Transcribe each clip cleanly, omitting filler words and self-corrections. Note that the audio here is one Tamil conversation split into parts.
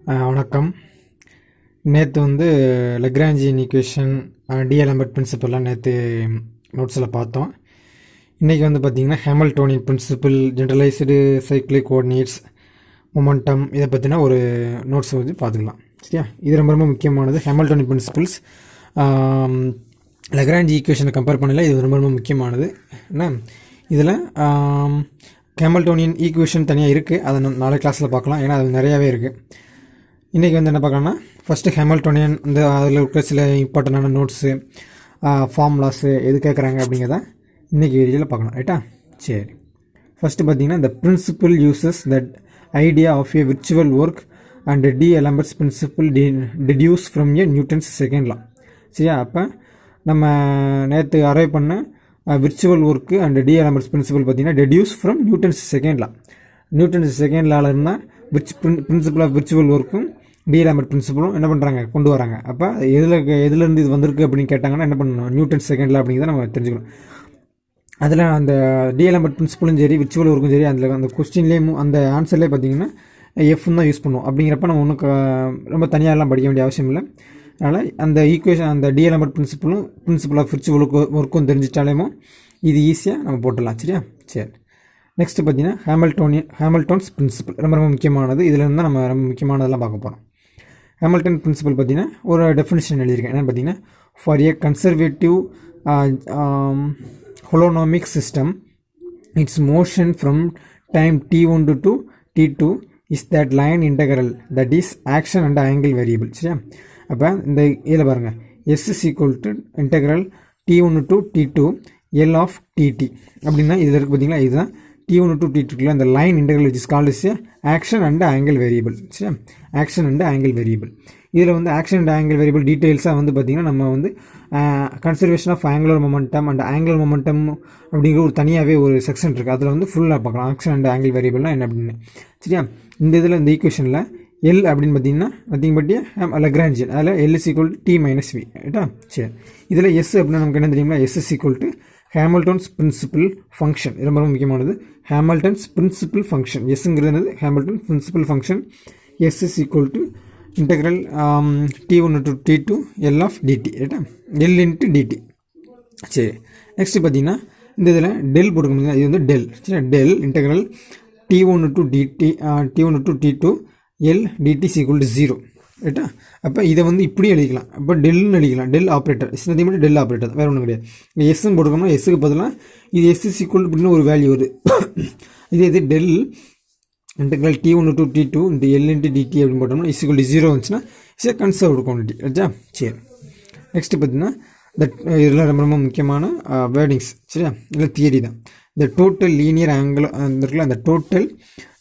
வணக்கம். நேற்று வந்து லெக்ராஞ்சியன் ஈக்குவேஷன், டிஎலம்பர்ட் பிரின்சிபல்லாம் நேற்று நோட்ஸில் பார்த்தோம். இன்றைக்கி வந்து பார்த்திங்கன்னா Hamiltonian principle, generalised cyclic coordinates, momentum, இதை பற்றினா ஒரு நோட்ஸ் வந்து பார்த்துக்கலாம். சரியா? இது ரொம்ப ரொம்ப முக்கியமானது. ஹேமில்டோனியன் பிரின்சிபிள்ஸ் லெக்ராஞ்சி ஈக்குவேஷனை கம்பேர் பண்ணல, இது ரொம்ப ரொம்ப முக்கியமானது. என்ன இதில் ஹேமில்டோனியன் ஈக்குவேஷன் தனியாக இருக்குது, அதை நாளை கிளாஸில் பார்க்கலாம். ஏன்னா அது நிறையாவே இருக்குது. இன்றைக்கி வந்து என்ன பார்க்கலாம்னா, ஃபஸ்ட்டு ஹேமில்டோனியன் இந்த அதில் இருக்கிற சில இம்பார்ட்டண்டான நோட்ஸு, ஃபார்முலாஸு எது கேட்குறாங்க அப்படிங்கிறத இன்றைக்கி வீடியோவில் பார்க்கலாம். ரைட்டா? சரி, ஃபஸ்ட்டு பார்த்தீங்கன்னா இந்த principle uses that idea of a virtual work and D'Alembert's principle deduce from a Newton's second law. சரியா? அப்போ நம்ம நேற்று அரைவ் பண்ண virtual work and D'Alembert's principle பார்த்தீங்கன்னா deduce from Newton's second law. Newton's second லாவில் இருந்தால் பிரின்சிபல் ஆஃப் விர்ச்சுவல் ஒர்க்கும் டிஎலம்பர்ட் பிரின்சிபலும் என்ன பண்ணுறாங்க, கொண்டு வராங்க. அப்போ எதுலேருந்து இது வந்திருக்கு அப்படின்னு கேட்டாங்கன்னா என்ன பண்ணணும், நியூட்டன் செகண்ட் லா அப்படிங்கிறத நம்ம தெரிஞ்சுக்கணும். அதில் அந்த டிஎலம்பர்ட் பிரின்சிபலும் சரி, விர்ச்சுவல் ஒர்க்கும் சரி, அதில் அந்த கொஸ்டின்லேயும் அந்த ஆன்சர்லேயே பார்த்தீங்கன்னா எஃப்னு தான் யூஸ் பண்ணுவோம். அப்படிங்கிறப்ப நம்ம ஒன்றும் ரொம்ப தனியாகலாம் படிக்க வேண்டிய அவசியம் இல்லை. அதனால் அந்த ஈக்குவேஷன், அந்த டிஎலம்பர்ட் பிரின்சிபலும் பிரின்சிபல் ஆஃப் விர்ச்சுவல் ஒர்க்கும் தெரிஞ்சிட்டாலேமோ இது ஈஸியாக நம்ம போட்டுடலாம். சரியா? சரி, நெக்ஸ்ட்டு பார்த்தீங்கன்னா ஹேமில்டோன்ஸ் பிரின்சிபல் ரொம்ப ரொம்ப முக்கியமானது. இதில் இருந்தால் நம்ம ரொம்ப முக்கியமானதெல்லாம் பார்க்க போகிறோம். ஹேமில்டன் பிரின்சிபல் பார்த்தீங்கன்னா ஒரு டெஃபினிஷன் எழுதியிருக்கேன். என்னென்னு பார்த்தீங்கன்னா, for a conservative holonomic system, its motion from time t1 to t2 is that line integral that is action and angle variable. சரியா? அப்போ இந்த இதில் பாருங்கள், s is equal to integral t1 to t2 L of dt அப்படின்னா இதில் இருக்குது பார்த்தீங்களா, இதுதான் t1 to t2 அந்த line integral which is called is action and angle variable. சரியா? Action and angle variable. இதில் வந்து ஆக்ஷன் அண்ட் ஆங்கிள் வேரியபிள் டீட்டெயில்ஸாக வந்து பார்த்திங்கன்னா நம்ம வந்து conservation of angular momentum and angular momentum அப்படிங்கிற ஒரு தனியாகவே ஒரு செக்ஷன் இருக்குது. அதில் வந்து ஃபுல்லாக பார்க்கலாம் ஆக்ஷன் அண்ட் ஆங்கிள் வேரியபிள்னா என்ன அப்படின்னு. சரியா? இந்த இதில் இந்த ஈக்குவேஷனில் எல் அப்படின்னு பார்த்தீங்கன்னா நத்திங் பட் லெக்ராஞ்சியன், அதில் L is equal to t minus v. ரைட்டா? சரி, இதில் எஸ் அப்படின்னா நமக்கு என்ன தெரியுங்களா, S is equal to Hamilton's principal function. ரொம்ப ரொம்ப முக்கியமானது. ஹேமில்டன்ஸ் பிரின்சிபல் ஃபங்க்ஷன் எஸ்ங்கிறது Hamilton principal function. S is equal to integral t1 to t2 L of dt. ரைட்டா? L into dt. சரி, நெக்ஸ்ட்டு பார்த்தீங்கன்னா இந்த இதில் டெல் போட்டுக்க முடியுங்க. இது வந்து டெல். சரி, del integral t1 to t2 L dt is equal to 0. ரைட்டா? அப்போ இதை வந்து இப்படி எழுதிக்கலாம். அப்போ டெல்னு எழுதிக்கலாம். டெல் ஆப்ரேட்டர் சின்னத்தையும் மட்டும் டெல் ஆப்ரேட்டர், வேறு ஒன்றும் கிடையாது. இங்கே எஸ்ன்னு போட்டுக்கோம்னா எஸ்ஸுக்கு பதிலாக இது S is equal to அப்படின்னு ஒரு வேல்யூ வருது. இது del integral t1 to t2 இந்த L into dt அப்படின்னு போட்டோம்னா is equal to 0 வந்துச்சுன்னா இஸ் கன்சர்வ்டு குவான்டிட்டி. ரைட்டா? சரி, நெக்ஸ்ட்டு பார்த்தீங்கன்னா இதெல்லாம் ரொம்ப ரொம்ப முக்கியமான வேர்டிங்ஸ். சரியா? இல்லை தியரி தான். இந்த டோட்டல் லீனியர் ஆங்கிள் இருக்குல்ல, அந்த total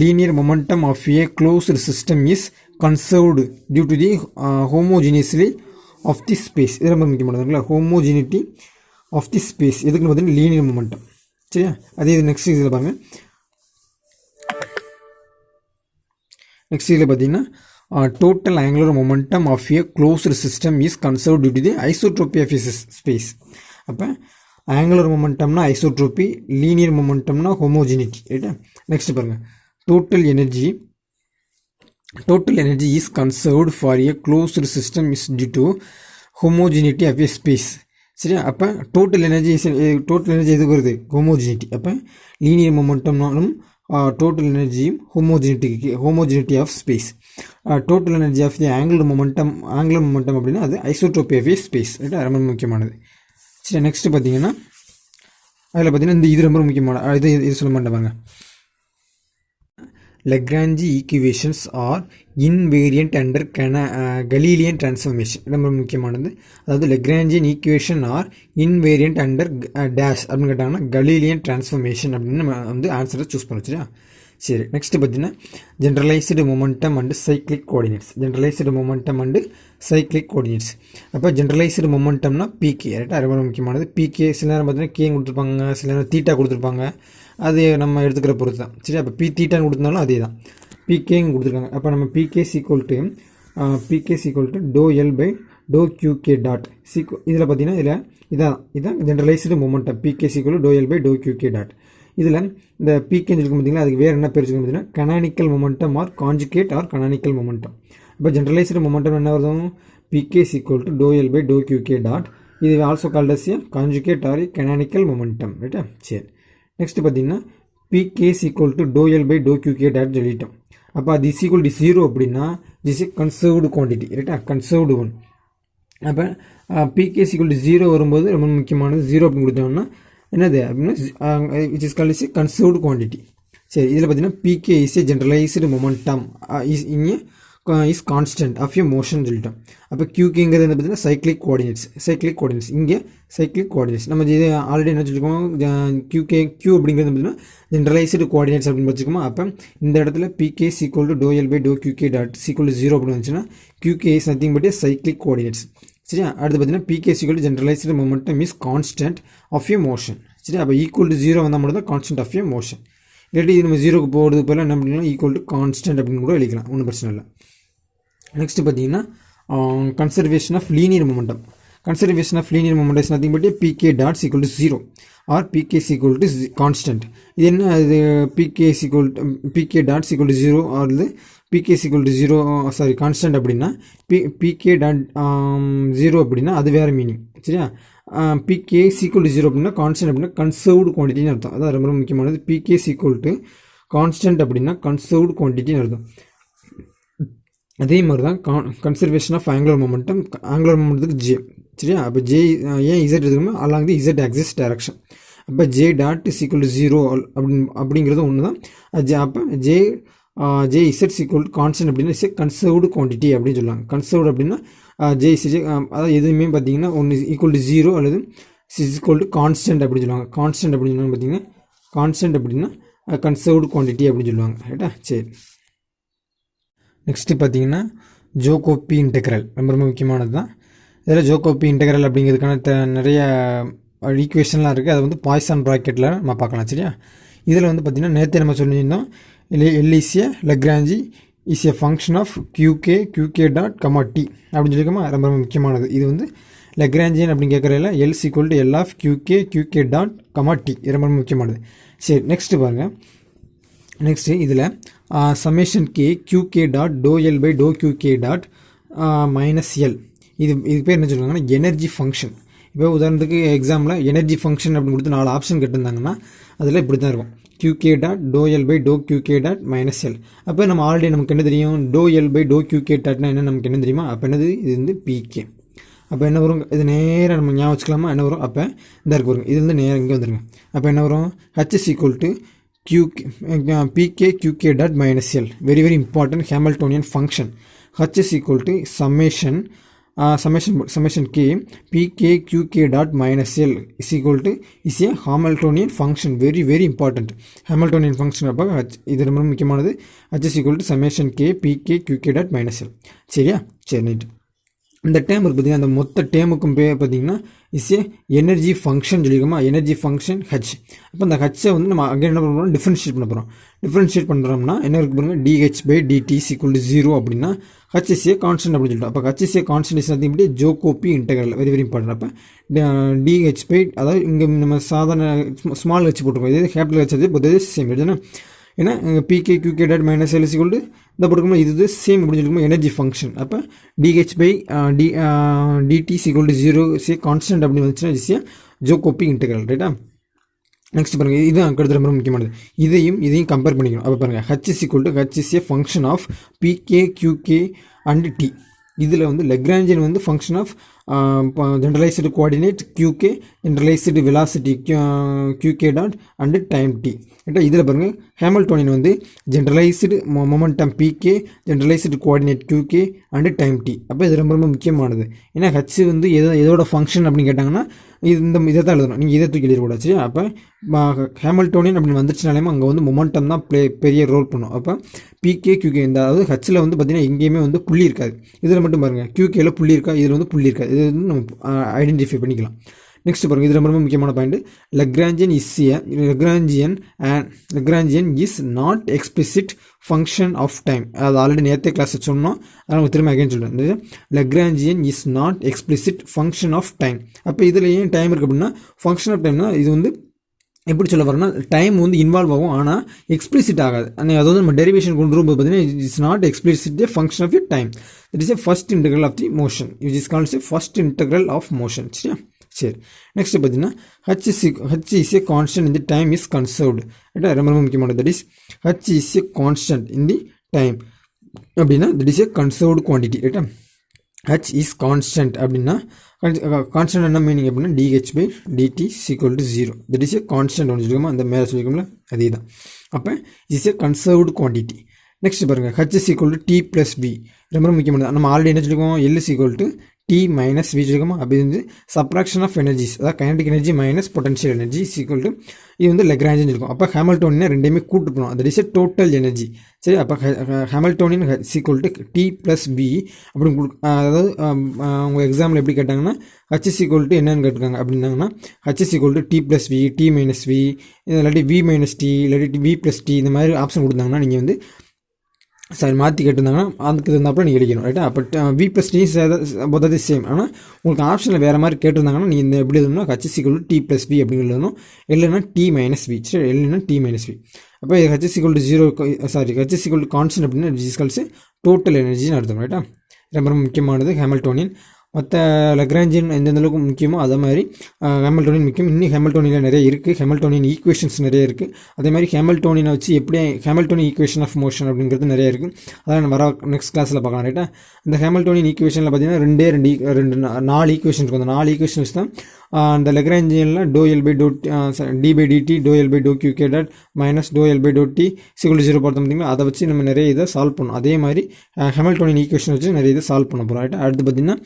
linear momentum of a closed system is conserved due to the homogeneously of the space. இது ரொம்ப முக்கியமானது. ஹோமோஜினிட்டி ஆஃப் தி ஸ்பேஸ் எதுக்குன்னு பார்த்தீங்கன்னா லீனியர் மொமெண்டம். சரியா? அதே இது நெக்ஸ்ட் இதில் பாருங்கள். நெக்ஸ்ட் இதில் பார்த்தீங்கன்னா total angular momentum of a closed system is conserved due to the isotropy of a space. அப்போ ஆங்குலர் மொமெண்டம்னா ஐசோட்ரோபி, லீனியர் மொமெண்டம்னா ஹோமோஜினிட்டி. ரைட்டா? நெக்ஸ்ட் பாருங்கள், total energy is conserved for a closed system is due to homogeneity of a space. சரியா? அப்போ டோட்டல் எனர்ஜி எதுக்கு வருது, ஹோமோஜினிட்டி. அப்போ லீனியர் மொமெண்டம்னாலும் டோட்டல் எனர்ஜியும் homogeneity of space. Total energy of the angular momentum அப்படின்னா அது ஐசோட்ரோபி ஆஃப் ஏ ஸ்பேஸ். ரைட்டா? ரொம்ப முக்கியமானது. சரி, நெக்ஸ்ட்டு பார்த்தீங்கன்னா அதில் பார்த்தீங்கன்னா இது ரொம்ப முக்கியமான இது சொல்ல மாட்டேன். Lagrange equations are invariant under Galilean transformation. ரொம்ப முக்கியமானது. அதாவது Lagrangian equation are invariant under dash அப்படின்னு கேட்டாங்கன்னா கலீலியன் டிரான்ஸ்ஃபர்மேஷன் அப்படின்னு நம்ம வந்து ஆன்சரை சூஸ் பண்ண. சரியா? சரி, நெக்ஸ்ட்டு பார்த்தீங்கன்னா generalised momentum and cyclic coordinates. அப்போ ஜென்ரலைஸ்டு மொமெண்டம்னா பிகே. ரைட்டா? ரொம்ப முக்கியமானது. பிகே சில நேரம் பார்த்தீங்கன்னா கே கொடுத்துருப்பாங்க, சில நேரம் தீட்டா கொடுத்துருப்பாங்க. அது நம்ம எடுத்துக்கிற பொறுத்து தான். சரி, அப்போ பி தீட்டான்னு கொடுத்துருந்தாலும் அதே தான், பிகேன்னு கொடுத்துருக்காங்க. அப்போ நம்ம P K equal to do L by do Q K dot இதில் பார்த்தீங்கன்னா இதான் generalised momentum. P K equal to do L by do Q K dot. இதில் இந்த பிகேன்னு இருக்கும் பார்த்தீங்களா, அதுக்கு வேறு என்ன பேர் வச்சுக்கணும் பார்த்தீங்கன்னா canonical momentum or conjugate or canonical momentum. இப்போ ஜென்ரலைஸ்டு மொமெண்டம் என்ன வரும், pk is equal to dou L by dou qk dot. இது also called as a conjugate or a canonical momentum, ரைட்டா? சரி, நெக்ஸ்ட் பார்த்தீங்கன்னா pk is equal to dou L by dou qk dot சொல்லிட்டோம். அப்போ அது is equal to 0 அப்படின்னா this is conserved quantity, ரைட்டா? conserved one. அப்போ pk is equal to 0 வரும்போது ரொம்ப முக்கியமானது 0 அப்படின்னு கொடுத்தோம்னா என்னது அப்படின்னா which is called as a conserved quantity. சரி, இதில் பார்த்தீங்கன்னா pk is a generalized momentum is constant of a motion சொல்லிட்டோம். அப்போ qkங்கிறது என்ன பார்த்தீங்கன்னா சைக்ளிக் கோஆர்டினேட்ஸ் இங்கே சைக்ளிக் கோஆர்டினேட்ஸ். நம்ம இது ஆல்ரெடி என்ன சொல்லியிருக்கோம், q அப்படிங்கிறது பார்த்தீங்கன்னா ஜென்ரலைஸ்டு கோஆர்டினேட்ஸ் அப்படின்னு வச்சுக்கோமா. அப்போ இந்த இடத்துல pk is equal to dou L by dou qk dot is equal to 0 அப்படின்னு வந்துச்சுன்னா qk is nothing but a cyclic coordinates. சரியா? அடுத்து பார்த்தீங்கன்னா pk is equal to generalized momentum is constant of a motion. சரி, அப்போ ஈக்குவல் டு 0 வந்தால் மட்டும் தான் கான்ஸ்டன்ட் ஆஃப் ஏ மோஷன். இல்லாட்டி இது நம்ம 0க்கு போகிறது போல் என்ன பண்ணிக்கலாம், ஈக்குவல் டு கான்ஸ்டன்ட் அப்படின்னு கூட எழுதிக்கலாம், ஒன்றும் பிரச்சனை இல்லை. நெக்ஸ்ட் பார்த்தீங்கன்னா conservation of linear momentum. Conservation of linear momentum is nothing but pk dot is equal to 0 or pk is equal to constant. இது என்ன, அது pk dot is equal to 0 or pk is equal to 0 sorry constant அப்படின்னா pk டாட் 0 அப்படின்னா அது வேறு மீனிங். சரியா? pk is equal to 0 அப்படின்னா கான்ஸ்டன்ட் அப்படின்னா கன்சர்வ்டு குவான்டிட்டின்னு அர்த்தம். அதான் ரொம்ப முக்கியமானது. pk is equal to constant அப்படின்னா கன்சர்வ்டு குவான்டிட்டின்னு அர்த்தம். அதே மாதிரி தான் conservation of angular momentum. Angular மொமெண்டத்துக்கு ஜே. சரியா? அப்போ ஜே ஏன் இசட் இருக்குமே along the Z axis direction. அப்போ J dot is equal to 0 அப்படிங்கிறது ஒன்று தான். அப்போ J Z equal to constant அப்படின்னா இஸ் கன்சர்வ்டு குவான்டிட்டி அப்படின்னு சொல்லுவாங்க. கன்சர்வ்டு அப்படின்னா ஜே இஸ் அதாவது எதுவுமே பார்த்தீங்கன்னா ஒன்று ஈக்குவல் டு 0 அல்லது இஸ் ஈக்குவல் டு கான்ஸ்டன்ட் அப்படின்னு சொல்லுவாங்க. கான்ஸ்டன்ட் அப்படின்னு சொன்னாங்க பார்த்தீங்கன்னா கான்ஸ்டன்ட் அப்படின்னா கன்சர்வ்டு குவான்டிட்டி அப்படின்னு சொல்லுவாங்க, ரைட்டா? சரி, நெக்ஸ்ட்டு பார்த்தீங்கன்னா ஜோகோபி இன்டெக்ரல் ரொம்ப ரொம்ப முக்கியமானது தான். இதில் ஜோகோபி இன்டெக்ரல் அப்படிங்கிறதுக்கான நிறைய ஈக்குவேஷன்லாம் இருக்குது. அதை வந்து பாய்சான் ப்ராக்கெட்டில் நம்ம பார்க்கலாம். சரியா? இதில் வந்து பார்த்திங்கன்னா நேற்று நம்ம சொல்லியிருந்தோம் L is a Lagrange is a function of qk dot comma t அப்படின்னு சொல்லிக்கோமா. ரொம்ப ரொம்ப முக்கியமானது. இது வந்து லெக்ராஞ்சியன் அப்படின்னு கேட்குறதில்ல. L is equal to L of qk dot comma t ரொம்ப ரொம்ப முக்கியமானது. சரி, நெக்ஸ்ட்டு பாருங்கள். நெக்ஸ்ட்டு இதில் summation k qk dot dou L by dou qk dot minus L. இது பேர் என்ன சொல்லுவாங்கன்னா எனர்ஜி ஃபங்க்ஷன். இப்போ உதாரணத்துக்கு எக்ஸாமில் எனர்ஜி ஃபங்க்ஷன் அப்படின்னு கொடுத்து 4 ஆப்ஷன் கேட்டிருந்தாங்கன்னா அதில் இப்படி தான் இருக்கும், qk dot dou L by dou qk dot minus L. அப்போ நம்ம ஆல்ரெடி நமக்கு என்ன தெரியும், dou L by dou qk டாட்னா என்ன நமக்கு என்ன தெரியுமா? அப்போ என்னது, இது வந்து pk. அப்போ என்ன வரும், இது நேராக நம்ம ஞாபகம் வச்சுக்கலாமா? என்ன வரும், அப்போ இந்த இருக்கு வரும், இது வந்து நேராக இங்கே வந்துருங்க. அப்போ என்ன வரும், h is equal to pk qk dot minus L. Very very important Hamiltonian function. H is equal to summation k pk qk dot minus L is equal to is a Hamiltonian function. Very very important Hamiltonian function. அப்போ இது ரொம்ப முக்கியமானது. H is equal to summation k pk qk dot minus L. சரியா? சரி, நைட். இந்த டேம் இருக்குது பார்த்தீங்கன்னா, அந்த மொத்த டேமுக்கும் பேர் பார்த்தீங்கன்னா இஸ் ஏ எனர்ஜி ஃபங்க்ஷன் சொல்லியிருக்கோமா. Energy function H. அப்போ அந்த ஹெச்சை வந்து நம்ம அங்கே என்ன பண்ண போகிறோம், டிஃப்ரென்ஷியேட் பண்ண போகிறோம். டிஃப்ரென்ஷியேட் பண்ணுறோம்னா என்ன இருக்கு பாருங்க, dh by dt is equal to 0 அப்படின்னா ஹச் இஸ் ஏ கான்ஸ்டன்ட் அப்படின்னு சொல்லிட்டோம். அப்போ H is a constant is nothing but Jacobi integral. Very very important. அப்போ dh by அதாவது இங்கே நம்ம சாதாரண ஸ்மால் ஹெச் போட்டிருக்கோம், இது கேபிட்டல் ஹெச், அது பொதுவாக சேம் எழுதுனா. ஏன்னா pk qk dot minus L is equal to இந்த போட்டுக்கோம், இது சேம் அப்படின்னு சொல்லியிருக்கோம் எனர்ஜி ஃபங்க்ஷன். அப்போ dh by dt is equal to 0 say constant அப்படின்னு வந்துச்சுன்னா இஸ் ஏ ஜோகோபி இன்டெக்ரல், ரைட்டா? நெக்ஸ்ட் பாருங்கள், இதுதான் அடுத்த ரொம்ப முக்கியமானது. இதையும் கம்பேர் பண்ணிக்கணும். அப்போ பாருங்கள், h is equal to h is a function of pk qk and t. இதில் வந்து லெக்ராஞ்சியன் வந்து function of generalised coordinate qk, generalised velocity qk dot and time t. ரைட்டா? இதில் பாருங்கள், ஹேமில்டோனியன் வந்து generalised momentum pk, generalised coordinate qk and time t. அப்போ இது ரொம்ப ரொம்ப முக்கியமானது. ஏன்னா ஹச் வந்து எதோட ஃபங்க்ஷன் அப்படின்னு கேட்டாங்கன்னா இதை தான் எழுதணும், நீங்கள் இதை தூக்கி எழுதக்கூடாது. சரி? அப்போ ஹேமில்டோனியன் அப்படின்னு வந்துச்சுனாலே அங்கே வந்து மொமெண்டம் தான் பெரிய ரோல் பண்ணும். அப்போ pk qk இந்த அதாவது ஹச்சில் வந்து பார்த்தீங்கன்னா எங்கேயுமே வந்து புள்ளி இருக்காது. இதில் மட்டும் பாருங்கள், qkல புள்ளி இருக்கா, இதில் வந்து புள்ளி இருக்காது. இது வந்து நம்ம ஐடென்டிஃபை பண்ணிக்கலாம். நெக்ஸ்ட் பாருங்கள், இது ரொம்ப ரொம்ப முக்கியமான point. Lagrangian is not explicit function of time. அது ஆல்ரெடி நேரத்தை கிளாஸ் சொன்னோம், அதனால் திரும்ப அகைன் சொல்கிறேன். Lagrangian is not explicit function of time. அப்போ இதில் ஏன் டைம் இருக்குது அப்படின்னா ஃபங்க்ஷன் ஆஃப் டைம்னா இது வந்து எப்படி சொல்ல வரேன்னா டைம் வந்து இன்வால்வ் ஆகும் ஆனால் எக்ஸ்பிளிசிட் ஆகாது. அதாவது நம்ம டெரிவேஷன் கொண்டு வரும்போது பார்த்தீங்கன்னா it's not explicit function of time. It is first integral of the motion. It is called first integral of motion. சரியா? சரி, நெக்ஸ்ட் பார்த்தீங்கன்னா H is a constant in the time is conserved. ரைட்டா? ரொம்ப முக்கியமானது. That is H is a constant in the time அப்படின்னா that is a conserved quantity. ரைட்டா? ஹச் இஸ் கான்ஸ்டன்ட் அப்படின்னா கான்ஸ்டன்ட் என்ன மீனிங் அப்படின்னா dH/dt = 0. That is a constant ஒன்று சொல்லிக்கோமா, அந்த மேலே சொல்லிக்கோம்ல அதே தான். அப்போ is a conserved quantity. Next பாருங்கள், H = T + V. ரொம்ப முக்கியமானது. நம்ம ஆல்ரெடி என்ன சொல்லிக்கோம், L = T - V சொல்லிக்கோமா. அப்படி வந்து சப்ராக்ஷன் ஆஃப் எனர்ஜிஸ், அதாவது kinetic energy minus potential energy இது வந்து லெக்ராஞ்சின்னு இருக்கும். அப்போ ஹாமில்டோனியன் ரெண்டையுமே கூட்டு போகணும். That is A total energy. சரி, அப்போ ஹாமில்டோனியன் H = T + V அப்படின்னு அதாவது உங்கள் எக்ஸாம்பிள் எப்படி கேட்டாங்கன்னா H = என்னன்னு கேட்டிருக்காங்க அப்படின்னாங்கன்னா H = T + V, T - V, இல்லாட்டி V - T, இல்லாட்டி V + T இந்த மாதிரி ஆப்ஷன் கொடுத்தாங்கன்னா நீங்கள் வந்து சரி மாற்றி கேட்டிருந்தாங்கன்னா அதுக்கு தகுந்தாப்புல நீங்கள் எழுதிக்கணும். ரைட்டா? அப்போ V + T போதாவது சேம். ஆனால் உங்களுக்கு ஆப்ஷனில் வேறு மாதிரி கேட்டிருந்தாங்கன்னா நீங்கள் இந்த எப்படி எழுதணும்னா H = T + V அப்படின்னு எழுதணும். இல்லைன்னா T - V. சரி, இல்லைன்னா T - V. அப்போ H = 0 சாரி H = கான்ஸ்டன்ட் அப்படின்னா டிஸ்கல்ஸ் டோட்டல் எனர்ஜின்னு அர்த்தம். ரைட்டா? ரொம்ப முக்கியமானது ஹாமில்டோனியன். மற்ற லக்ராஞ்சியன் எந்தெந்த அளவுக்கு முக்கியமோ அதே மாதிரி ஹாமில்டோனியன் முக்கியம். இன்னும் ஹாமில்டோனியில் நிறைய இருக்குது. ஹாமில்டோனியன் ஈக்குவேஷன்ஸ் நிறைய இருக்குது. அதே மாதிரி ஹாமில்டோனியனை வச்சு எப்படி ஹாமில்டோனியன் ஈக்குவேஷன் ஆஃப் மோஷன் அப்படிங்கிறது நிறைய இருக்குது. அதான் நம்ம வர நெக்ஸ்ட் கிளாஸில் பார்க்கலாம். ரைட்டா? இந்த ஹாமில்டோனியன் ஈக்குவேஷனில் பார்த்தீங்கன்னா 4 ஈக்குவேஷன் இருக்கும். அந்த 4 ஈக்குவேஷன் வச்சு தான் அந்த லக்ராஞ்சியனில் d/dt ∂L/∂Q - ∂L/∂t = 0 பார்த்தோம் பார்த்தீங்கன்னா அதை வச்சு நம்ம நிறைய இதை சால்வ் பண்ணணும். அதே மாதிரி ஹாமில்டோனியன் ஈக்குவேஷன் வச்சு நிறைய இதை சால்வ் பண்ண போகிறோம். ரைட்டா? அடுத்து பார்த்தீங்கன்னா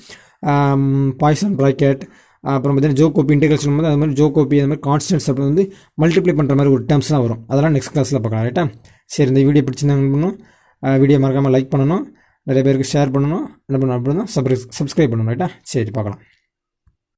பாய்சன் ப்ராக்கெட், அப்புறம் பார்த்தீங்கன்னா ஜோகோபி இன்டெகிரல் சொல்லும்போது அது மாதிரி ஜோகோபி அந்த மாதிரி கான்ஸ்டன்ட்ஸ் அப்படி வந்து மல்டிப்ளை பண்ணுற மாதிரி ஒரு டேர்ம்ஸ் தான் வரும். அதெல்லாம் நெக்ஸ்ட் கிளாஸில் பார்க்கலாம். ரைட்டா? சரி, இந்த வீடியோ பிடிச்சிருந்தாங்க வீடியோ மறக்காமல் லைக் பண்ணணும், நிறைய பேருக்கு ஷேர் பண்ணணும், என்ன பண்ணணும் அப்படின்னா சப்ஸ்கிரைப் பண்ணணும். ரைட்டா? சரி, பார்க்கலாம்.